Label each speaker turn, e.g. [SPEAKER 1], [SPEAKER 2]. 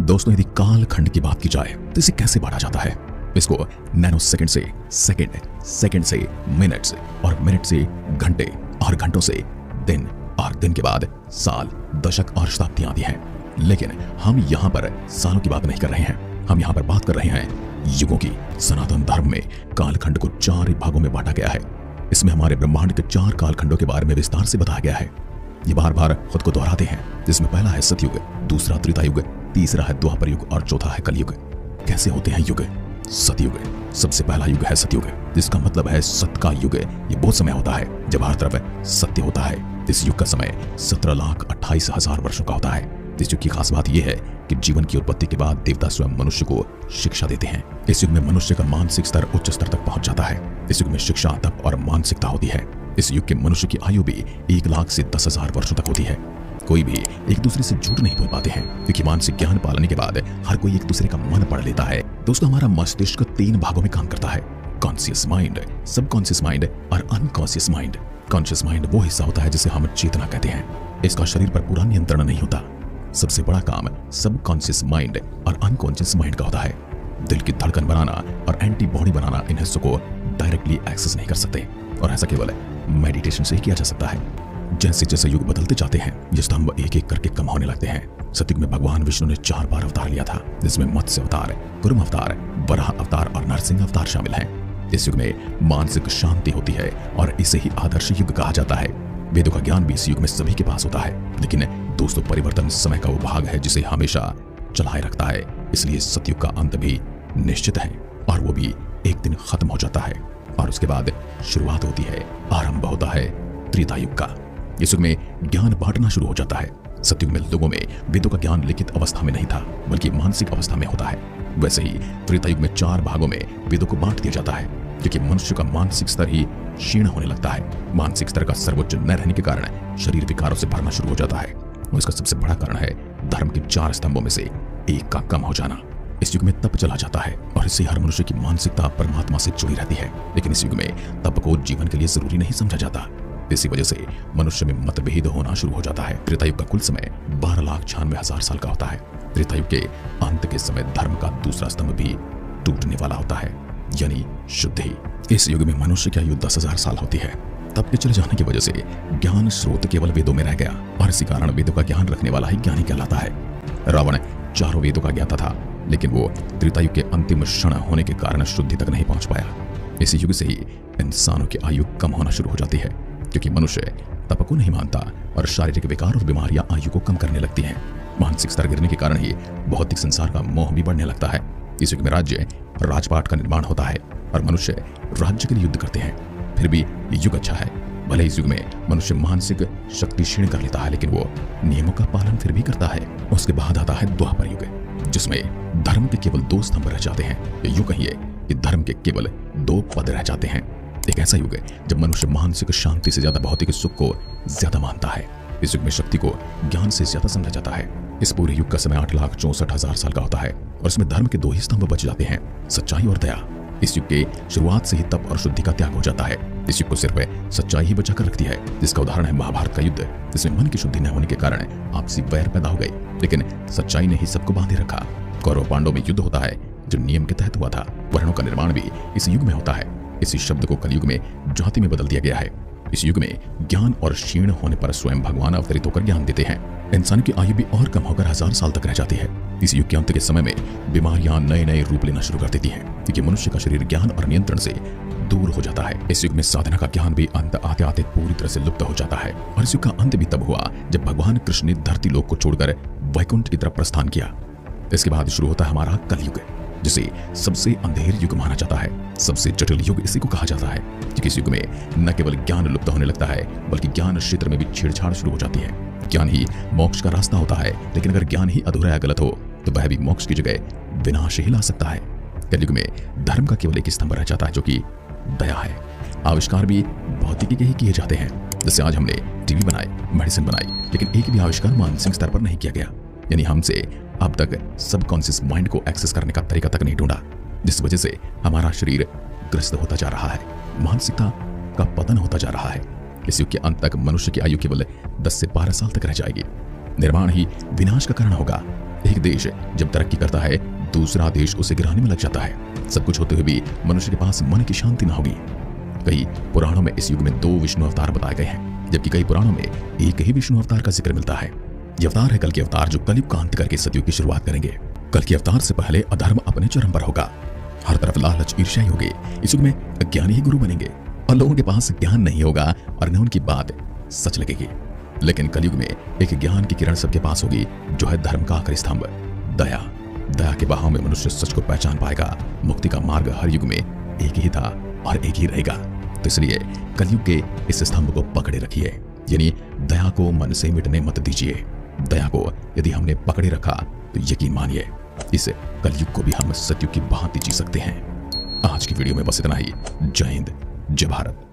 [SPEAKER 1] दोस्तों, यदि कालखंड की बात की जाए तो इसे कैसे बांटा जाता है? इसको नैनो सेकंड से सेकंड, सेकंड से मिनट्स और मिनट से घंटे और घंटों से दिन और दिन के बाद साल, दशक और शताब्दियां आती हैं। लेकिन हम यहाँ पर सालों की बात नहीं कर रहे हैं, हम यहाँ पर बात कर रहे हैं युगों की। सनातन धर्म में कालखंड को 4 भागों में बांटा गया है। इसमें हमारे ब्रह्मांड के 4 कालखंडों के बारे में विस्तार से बताया गया है। ये बार बार खुद को दोहराते हैं, जिसमें पहला है सतयुग, दूसरा त्रेता युग, तीसरा है द्वापर युग और चौथा है कलयुग। कैसे होते हैं युग? सतयुग सबसे पहला युग है सतयुग, जिसका मतलब है सत्य का युग। ये बहुत समय होता है जब हर तरफ सत्य होता है। इस युग का समय 17,28,000 वर्षों का होता है। इस युग की खास बात यह है कि जीवन की उत्पत्ति के बाद देवता स्वयं मनुष्य को शिक्षा देते हैं। इस युग में मनुष्य का मानसिक स्तर उच्च स्तर तक पहुंच जाता है। इस युग में शिक्षा, तप और मानसिकता होती है। इस युग के मनुष्य की आयु भी 1 लाख से 10,000 वर्षों तक होती है। कोई भी एक दूसरे से झूठ नहीं बोल पाते हैं, क्योंकि मानसिक ज्ञान पालने के बाद हर कोई एक दूसरे का मन पढ़ लेता है। दोस्तों, हमारा मस्तिष्क 3 भागों में काम करता है: कॉन्शियस माइंड, सबकॉन्शियस माइंड और अनकॉन्शियस माइंड। कॉन्शियस माइंड वो हिस्सा होता है जिसे हम चेतना कहते हैं। इसका शरीर पर पूरा नियंत्रण नहीं होता। सबसे बड़ा काम सबकॉन्शियस माइंड और अनकॉन्शियस माइंड का होता है। दिल की धड़कन बनाना और एंटीबॉडी बनाना इन हिस्सों को डायरेक्टली एक्सेस नहीं कर सकते, और ऐसा केवल मेडिटेशन से ही किया जा सकता है। जैसे जैसे युग बदलते जाते हैं, ये स्तंभ एक एक करके कम होने लगते हैं। सतयुग में भगवान विष्णु ने 4 बार अवतार लिया था, जिसमें मत्स्य अवतार, कुर्म अवतार, वराह अवतार और नरसिंह अवतार शामिल हैं। इस युग में मानसिक शांति होती है और इसे ही आदर्श युग कहा जाता है। वेदों का ज्ञान भी इस युग में सभी के पास होता है। लेकिन दोस्तों, परिवर्तन समय का वो भाग है जिसे हमेशा चलाए रखता है। इसलिए सतयुग का अंत भी निश्चित है, और वो भी एक दिन खत्म हो जाता है, और उसके बाद शुरुआत होती है, आरंभ होता है त्रेता युग का। इस युग में ज्ञान बांटना शुरू हो जाता है। सतयुग में लोगों में वेदों का ज्ञान लिखित अवस्था में नहीं था, बल्कि मानसिक अवस्था में होता है। वैसे ही त्रेता युग में 4 भागों में वेदों को बांट दिया जाता है, क्योंकि मनुष्य का मानसिक स्तर ही क्षीण होने लगता है। मानसिक स्तर का सर्वोच्च न रहने के कारण शरीर विकारों से भरना शुरू हो जाता है, और इसका सबसे बड़ा कारण है धर्म के 4 स्तंभों में से एक का कम हो जाना। इस युग में तप चला जाता है, और इससे हर मनुष्य की मानसिकता परमात्मा से जुड़ी रहती है। लेकिन इस युग में तप को जीवन के लिए जरूरी नहीं समझा जाता। इसी वजह से मनुष्य में मतभेद होना शुरू हो जाता है। त्रेता युग का कुल समय 12,96,000 साल का होता है। त्रेता युग के अंत के समय धर्म का दूसरा स्तंभ भी टूटने वाला होता है, यानी शुद्धि। इस युग में मनुष्य की आयु 10,000 साल होती है। तप के चले जाने की वजह से ज्ञान स्रोत केवल वेदों में रह गया, और इसी कारण वेदों का ज्ञान रखने वाला ही ज्ञानी कहलाता है। रावण 4 वेदों का ज्ञाता था, लेकिन वो त्रेता युग के अंतिम क्षण होने के कारण शुद्धि तक नहीं पहुंच पाया। इसी युग से ही इंसानों की आयु कम होना शुरू हो जाती है, क्योंकि मनुष्य तप को नहीं मानता और शारीरिक विकार और बीमारियां आयु को कम करने लगती हैं। मानसिक स्तर गिरने के कारण ही भौतिक संसार का मोह भी बढ़ने लगता है। इस युग में राज्य राजपाट का निर्माण होता है, और मनुष्य राज्य के लिए युद्ध करते हैं। फिर भी ये युग अच्छा है। भले इस युग में मनुष्य मानसिक शक्ति क्षीण कर लेता है, लेकिन वो नियमों का पालन फिर भी करता है। उसके बाद आता है द्वापर युग, जिसमें धर्म के केवल 2 स्तंभ रह जाते हैं। यूं कहिए कि धर्म के केवल 2 पद रह जाते हैं। एक ऐसा युग है जब मनुष्य मानसिक शांति से ज्यादा भौतिक सुख को ज्यादा मानता है। इस युग में शक्ति को ज्ञान से ज्यादा समझा जाता है। इस पूरे युग का समय 8,64,000 साल का होता है, और इसमें धर्म के 2 ही स्तंभ बच जाते हैं, सच्चाई और दया। इस युग के शुरुआत से ही तप और शुद्धि का त्याग हो जाता है। इस युग को सिर्फ सच्चाई ही बचा कर रखती है, जिसका उदाहरण है महाभारत का युद्ध, जिसमें मन की शुद्धि न होने के कारण आपसी वैर पैदा हो गई, लेकिन सच्चाई ने ही सबको बांधे रखा। कौरव पांडव में युद्ध होता है जो नियम के तहत हुआ था। वर्णों का निर्माण भी इस युग में होता है। इसी शब्द को कलयुग में जाति में बदल दिया गया है। इस युग में ज्ञान और क्षीण होने पर स्वयं भगवान अवतरित होकर ज्ञान देते हैं। इंसान की आयु भी और कम होकर 1000 साल तक रह जाती है। इस युग के अंत के समय में बीमारियां नए नए रूप लेना शुरू कर देती हैं, क्योंकि मनुष्य का शरीर ज्ञान और नियंत्रण से दूर हो जाता है। इस युग में साधना का ज्ञान भी अंत आते आते पूरी तरह से लुप्त हो जाता है, और इस युग का अंत भी तब हुआ जब भगवान कृष्ण ने धरती लोक को छोड़कर वैकुंठ की तरफ प्रस्थान किया। इसके बाद शुरू होता है हमारा कलयुग, जिसे सबसे अंधेर युग माना जाता है। सबसे जटिल युग इसी को कहा जाता है, क्योंकि इस युग में न केवल ज्ञान लुप्त होने लगता है, बल्कि ज्ञान क्षेत्र में भी छेड़छाड़ शुरू हो जाती है। ज्ञान ही मोक्ष का रास्ता होता है, लेकिन अगर ज्ञान ही अधूरा या गलत हो तो वह भी मोक्ष की जगह विनाश ही ला सकता है। कलयुग में धर्म का केवल एक स्तंभ रह जाता है, जो कि दया है। आविष्कार भी भौतिकी के ही किए जाते हैं। जैसे आज हमने टीवी बनाई, मेडिसिन बनाई, लेकिन एक भी आविष्कार मानसिक स्तर पर नहीं किया गया। यानी हमसे अब तक सबकॉन्शियस माइंड को एक्सेस करने का तरीका तक नहीं ढूंढा, जिस वजह से हमारा शरीर ग्रस्त होता जा रहा है, मानसिकता का पतन होता जा रहा है। इस युग के अंत तक मनुष्य की आयु केवल 10 से 12 साल तक रह जाएगी। निर्माण ही विनाश का कारण होगा। एक देश जब तरक्की करता है, दूसरा देश उसे गिराने में लग जाता है। सब कुछ होते हुए भी मनुष्य के पास मन की शांति ना होगी। कई पुराणों में इस युग में 2 विष्णु अवतार बताए गए हैं, जबकि कई पुराणों में एक ही विष्णु अवतार का जिक्र मिलता है। ये अवतार है कल के अवतार, जो कलयुग का अंत करके सतयुग की शुरुआत करेंगे। कल के अवतार से पहले अधर्म अपने चरम पर होगा, हर तरफ लालच ईर्ष्या होगी। इस युग में अज्ञानी ही गुरु बनेंगे और लोगों के पास ज्ञान नहीं होगा और न उनकी बात सच लगेगी। लेकिन कलयुग में एक ज्ञान की किरण सबके पास होगी, जो है धर्म का आखिरी स्तंभ, दया। दया के बहाव में मनुष्य सच को पहचान पाएगा। मुक्ति का मार्ग हर युग में एक ही था और एक ही रहेगा। तो इसलिए कलयुग के इस स्तंभ को पकड़े रखिए, यानी दया को मन से मिटने मत दीजिए। दया को यदि हमने पकड़े रखा तो यकीन मानिए, इस कलयुग को भी हम सतयुग की भांति जी सकते हैं। आज की वीडियो में बस इतना ही। जय हिंद, जय भारत।